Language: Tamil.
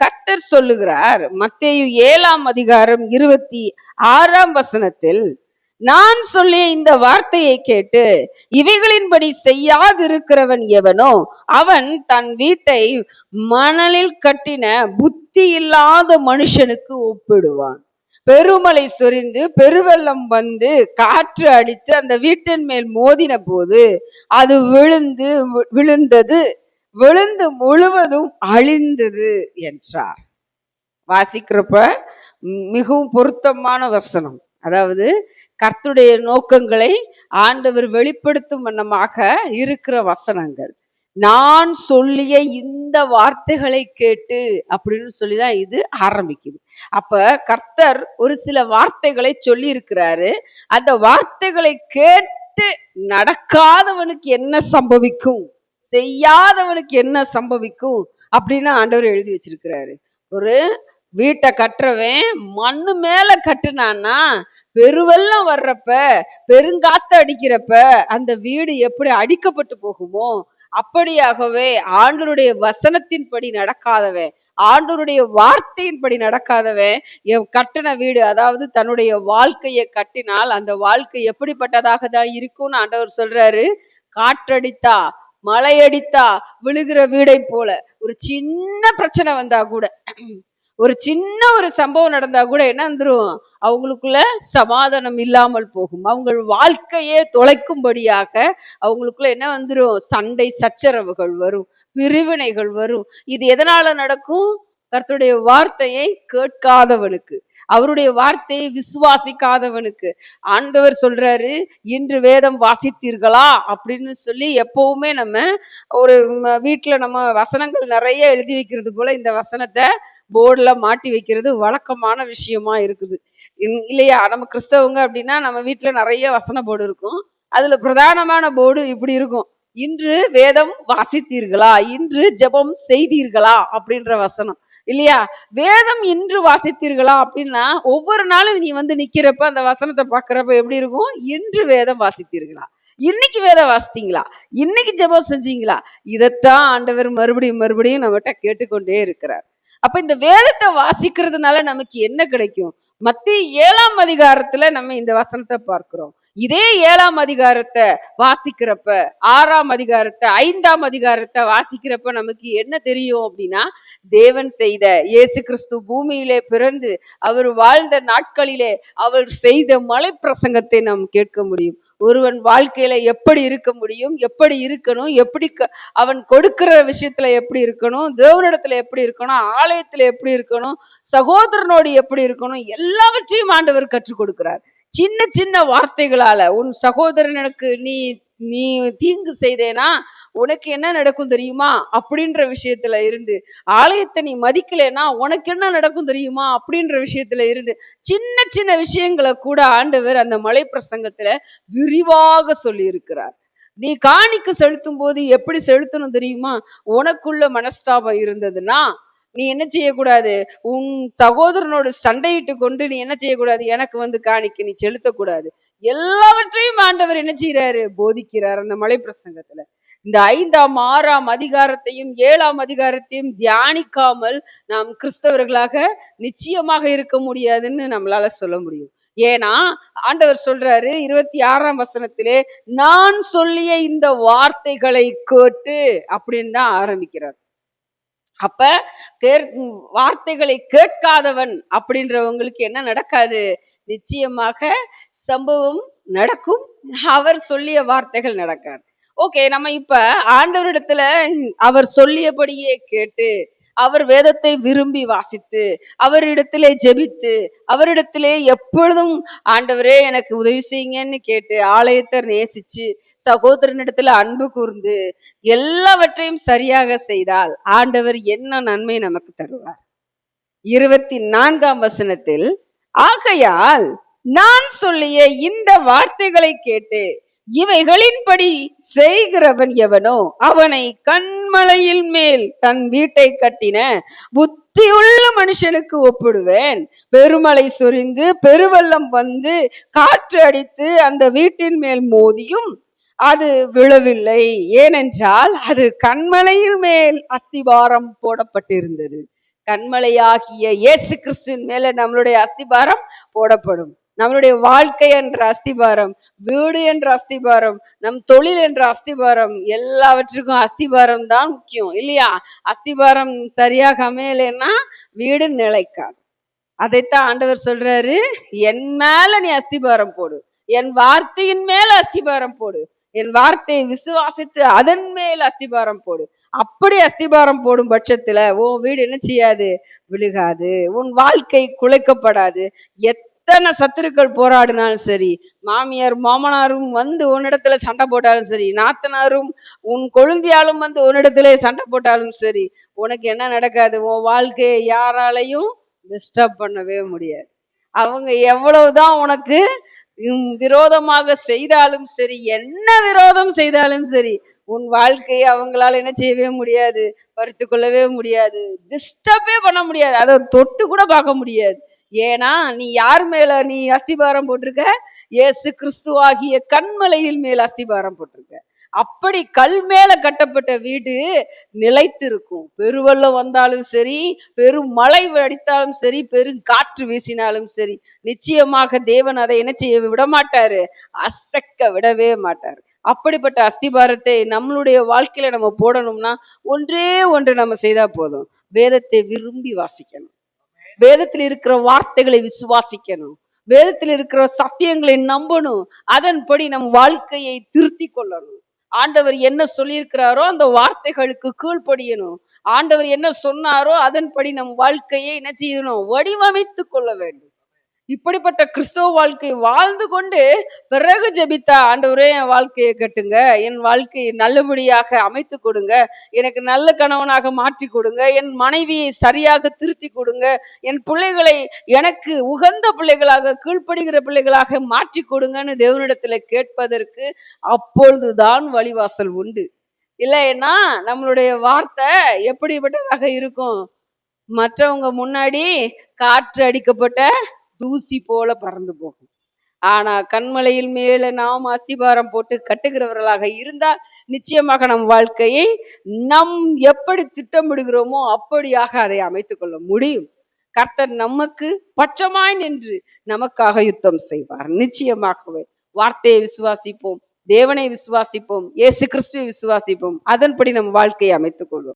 கர்த்தர் சொல்லுகிறார் மத்தேயு 7:26 நான் சொல்லிய இந்த வார்த்தையை கேட்டு இவைகளின்படி செய்யாதிருக்கிறவன் எவனோ அவன் தன் வீட்டை மணலில் கட்டின புத்தி இல்லாத மனுஷனுக்கு ஒப்பிடுவான். பெருமழை சொரிந்து பெருவெள்ளம் வந்து காற்று அடித்து அந்த வீட்டின் மேல் மோதின போது அது விழுந்து முழுவதும் அழிந்தது என்றார். வாசிக்கிறப்ப மிகவும் பொருத்தமான வசனம். அதாவது கர்த்தருடைய நோக்கங்களை ஆண்டவர் வெளிப்படுத்தும் வண்ணமாக இருக்கிற வசனங்கள். நான் சொல்லிய இந்த வார்த்தைகளை கேட்டு அப்படின்னு சொல்லிதான் இது ஆரம்பிக்குது. அப்ப கர்த்தர் ஒரு சில வார்த்தைகளை சொல்லி இருக்கிறாரு. அந்த வார்த்தைகளை கேட்டு நடக்காதவனுக்கு என்ன சம்பவிக்கும், செய்யாதவனுக்கு என்ன சம்பவிக்கும் அப்படின்னு ஆண்டவர் எழுதி வச்சிருக்கிறாரு. ஒரு வீட்டை கட்டுறவன் மண்ணு மேல கட்டுனான்னா பெருவெல்லம் வர்றப்ப பெருங்காத்து அடிக்கிறப்ப அந்த வீடு எப்படி அடிக்கப்பட்டு போகுமோ அப்படியாகவே ஆண்டவருடைய வசனத்தின்படி நடக்காதவன், ஆண்டவருடைய வார்த்தையின்படி நடக்காதவன் கட்டின வீடு, அதாவது தன்னுடைய வாழ்க்கையை கட்டினால் அந்த வாழ்க்கை எப்படிப்பட்டதாக தான் இருக்கும்னு ஆண்டவர் சொல்றாரு. காற்றடித்தா மழையடித்தா விழுகிற வீடை போல ஒரு சின்ன பிரச்சனை வந்தா கூட, ஒரு சின்ன ஒரு சம்பவம் நடந்தா கூட என்ன வந்துரும், அவங்களுக்குள்ள சமாதானம் இல்லாமல் போகும். அவங்க வாழ்க்கையே தொலைக்கும்படியாக அவங்களுக்குள்ள என்ன வந்துரும், சண்டை சச்சரவுகள் வரும், பிரிவினைகள் வரும். இது எதனால நடக்கும்? கர்த்தருடைய வார்த்தையை கேட்காதவனுக்கு, அவருடைய வார்த்தையை விசுவாசிக்காதவனுக்கு. ஆண்டவர் சொல்றாரு, இன்று வேதம் வாசித்தீர்களா அப்படின்னு சொல்லி எப்பவுமே நம்ம ஒரு வீட்டுல நம்ம வசனங்கள் நிறைய எழுதி வைக்கிறது போல இந்த வசனத்தை போர்டுல மாட்டி வைக்கிறது வழக்கமான விஷயமா இருக்குது இல்லையா? நம்ம கிறிஸ்தவங்க அப்படின்னா நம்ம வீட்டுல நிறைய வசன போர்டு இருக்கும். அதுல பிரதானமான போர்டு இப்படி இருக்கும், இன்று வேதம் வாசித்தீர்களா, இன்று ஜெபம் செய்தீர்களா அப்படின்ற வசனம் இல்லையா? வேதம் இன்று வாசித்தீர்களா அப்படின்னா ஒவ்வொரு நாளும் நீ வந்து நிக்கிறப்ப அந்த வசனத்தை பாக்குறப்ப எப்படி இருக்கும், இன்று வேதம் வாசித்தீர்களா, இன்னைக்கு வேதம் வாசித்தீங்களா, இன்னைக்கு ஜெபம் செஞ்சீங்களா? இதைத்தான் ஆண்டவர் மறுபடியும் மறுபடியும் நம்மகிட்ட கேட்டுக்கொண்டே இருக்கிறார். அப்ப இந்த வேதத்தை வாசிக்கிறதுனால நமக்கு என்ன கிடைக்கும்? மத்தேயு 7 நம்ம இந்த வசனத்தை பார்க்கிறோம். இதே 7 வாசிக்கிறப்ப 6 5 வாசிக்கிறப்ப நமக்கு என்ன தெரியும் அப்படின்னா, தேவன் செய்த, இயேசு கிறிஸ்து பூமியிலே பிறந்து அவர் வாழ்ந்த நாட்களிலே அவர் செய்த மலை பிரசங்கத்தை நாம் கேட்க முடியும். ஒருவன் வாழ்க்கையில எப்படி இருக்க முடியும், எப்படி இருக்கணும், எப்படி அவன் கொடுக்கிற விஷயத்துல எப்படி இருக்கணும், தேவனிடத்துல எப்படி இருக்கணும், ஆலயத்துல எப்படி இருக்கணும், சகோதரனோடு எப்படி இருக்கணும், எல்லாவற்றையும் ஆண்டவர் கற்றுக் கொடுக்கிறார். சின்ன சின்ன வார்த்தைகளால உன் சகோதரனுக்கு நீ நீ தீங்கு செய்தேனா உனக்கு என்ன நடக்கும் தெரியுமா அப்படின்ற விஷயத்துல இருந்து, ஆலயத்தை நீ மதிக்கலைன்னா உனக்கு என்ன நடக்கும் தெரியுமா அப்படின்ற விஷயத்துல இருந்து, சின்ன சின்ன விஷயங்களை கூட ஆண்டவர் அந்த மலை பிரசங்கத்துல விரிவாக சொல்லி இருக்கிறார். நீ காணிக்க செலுத்தும் போது எப்படி செலுத்தணும் தெரியுமா? உனக்குள்ள மனஸ்தாபம் இருந்ததுன்னா நீ என்ன செய்யக்கூடாது, உன் சகோதரனோடு சண்டையிட்டு கொண்டு நீ என்ன செய்யக்கூடாது, எனக்கு வந்து காணிக்க நீ செலுத்தக்கூடாது. எல்லாவற்றையும் ஆண்டவர் என்ன செய்யறாரு, போதிக்கிறார் அந்த மலை பிரசங்கத்துல. இந்த 5 6 7 தியானிக்காமல் நாம் கிறிஸ்தவர்களாக நிச்சயமாக இருக்க முடியாதுன்னு நம்மளால சொல்ல முடியும். ஏன்னா ஆண்டவர் சொல்றாரு 26 நான் சொல்லிய இந்த வார்த்தைகளை கேட்டு அப்படின்னு தான் ஆரம்பிக்கிறார். அப்ப வார்த்தைகளை கேட்காதவன் அப்படின்றவங்களுக்கு என்ன நடக்காது, நிச்சயமாக சம்பவம் நடக்கும், அவர் சொல்லிய வார்த்தைகள் நடக்காது. ஓகே, நம்ம இப்ப ஆண்டவரிடத்துல அவர் சொல்லியபடியே கேட்டு அவர் வேதத்தை விரும்பி வாசித்து அவரிடத்திலே ஜெபித்து அவரிடத்திலே எப்பொழுதும் ஆண்டவரே எனக்கு உதவி செய்யுங்கன்னு கேட்டு ஆலயத்தை நேசிச்சு சகோதரனிடத்துல அன்பு கூர்ந்து எல்லாவற்றையும் சரியாக செய்தால் ஆண்டவர் என்ன நன்மை நமக்கு தருவார்? 24 ஆகையால் நான் சொல்லிய இந்த வார்த்தைகளை கேட்டு இவைகளின்படி செய்கிறவன் எவனோ அவனை கண்மலையில் மேல் தன் வீட்டை கட்டின புத்தியுள்ள மனுஷனுக்கு ஒப்பிடுவேன். பெருமழை சொரிந்து பெருவெள்ளம் வந்து காற்று அடித்து அந்த வீட்டின் மேல் மோதியும் அது விழவில்லை, ஏனென்றால் அது கண்மலையின் மேல் அஸ்திபாரம் போடப்பட்டிருந்தது. கண்மலையாகிய இயேசு கிறிஸ்துவின் மேல நம்மளுடைய அஸ்திபாரம் போடப்படும். நம்மளுடைய வாழ்க்கை என்ற அஸ்திபாரம், வீடு என்ற அஸ்திபாரம், நம் தொழில் என்ற அஸ்திபாரம், எல்லாவற்றுக்கும் அஸ்திபாரம் தான் முக்கியம் இல்லையா? அஸ்திபாரம் சரியாக அமையலைன்னா வீடு நிலைக்காது. அதைத்தான் ஆண்டவர் சொல்றாரு, என் மேல நீ அஸ்திபாரம் போடு, என் வார்த்தையின் மேல அஸ்திபாரம் போடு, என் வார்த்தையை விசுவாசித்து அதன் மேல் அஸ்திபாரம் போடு. அப்படி அஸ்திபாரம் போடும் பட்சத்துல உன் வீடு என்ன செய்யாது? விழுகாது. உன் வாழ்க்கை குலைக்கப்படாது. எத்தனை சத்துருக்கள் போராடினாலும் சரி, மாமியார் மாமனாரும் வந்து உன்னிடத்துல சண்டை போட்டாலும் சரி, நாத்தனாரும் உன் கொழுந்தியாலும் வந்து உன்னிடத்துல சண்டை போட்டாலும் சரி, உனக்கு என்ன நடக்காது? உன் வாழ்க்கையை யாராலையும் டிஸ்டர்ப் பண்ணவே முடியாது. அவங்க எவ்வளவுதான் உனக்கு விரோதமாக செய்தாலும் சரி, என்ன விரோதம் செய்தாலும் சரி, உன் வாழ்க்கையை அவங்களால என்ன செய்யவே முடியாது? பறித்து கொள்ளவே முடியாது, டிஸ்டர்பே பண்ண முடியாது, அதை தொட்டு கூட பார்க்க முடியாது. ஏன்னா நீ யார் மேல நீ அஸ்திபாரம் போட்டிருக்க? இயேசு கிறிஸ்துவாகிய கண்மலையில் மேல் அஸ்திபாரம் போட்டிருக்க. அப்படி கல் மேல கட்டப்பட்ட வீடு நிலைத்திருக்கும். பெருவெள்ளம் வந்தாலும் சரி, பெரும் மழை அடித்தாலும் சரி, பெரும் காற்று வீசினாலும் சரி, நிச்சயமாக தேவன் அதை என்ன செய்ய விட மாட்டாரு? அசைக்க விடவே மாட்டாரு. அப்படிப்பட்ட அஸ்திபாரத்தை நம்மளுடைய வாழ்க்கையில நம்ம போடணும்னா ஒன்றே ஒன்று நம்ம செய்தா போதும். வேதத்தை விரும்பி வாசிக்கணும், வேதத்தில் இருக்கிற வார்த்தைகளை விசுவாசிக்கணும், வேதத்தில் இருக்கிற சத்தியங்களை நம்பணும், அதன்படி நம் வாழ்க்கையை திருத்தி கொள்ளணும். ஆண்டவர் என்ன சொல்லியிருக்கிறாரோ அந்த வார்த்தைகளுக்கு கீழ்ப்படியணும். ஆண்டவர் என்ன சொன்னாரோ அதன்படி நம் வாழ்க்கையை என்ன செய்யணும்? வடிவமைத்து கொள்ள வேண்டும். இப்படிப்பட்ட கிறிஸ்தவ வாழ்க்கை வாழ்ந்து கொண்டு பிறகு ஜெபித்தா, ஆண்டவரே என் வாழ்க்கையை கட்டுங்க, என் வாழ்க்கையை நல்லபடியாக அமைத்து கொடுங்க, எனக்கு நல்ல கணவனாக மாற்றி கொடுங்க, என் மனைவியை சரியாக திருத்தி கொடுங்க, என் பிள்ளைகளை எனக்கு உகந்த பிள்ளைகளாக, கீழ்ப்படுகிற பிள்ளைகளாக மாற்றி கொடுங்கன்னு தேவனிடத்துல கேட்பதற்கு அப்பொழுதுதான் வழிவாசல் உண்டு. இல்லைன்னா நம்மளுடைய வார்த்தை எப்படிப்பட்டதாக இருக்கும்? மற்றவங்க முன்னாடி காற்று அடிக்கப்பட்ட தூசி போல பறந்து போகும். ஆனா கண்மலையில் மேல நாம் அஸ்திபாரம் போட்டு கட்டுகிறவர்களாக இருந்தால் நிச்சயமாக நம் வாழ்க்கையை நம் எப்படி திட்டமிடுகிறோமோ அப்படியாக அதை அமைத்துக் கொள்ள முடியும். கர்த்தர் நமக்கு பட்சமாய் நின்று நமக்காக யுத்தம் செய்வார். நிச்சயமாகவே வார்த்தையை விசுவாசிப்போம், தேவனை விசுவாசிப்போம், இயேசு கிறிஸ்துவை விசுவாசிப்போம், அதன்படி நம் வாழ்க்கையை அமைத்துக் கொள்வோம்.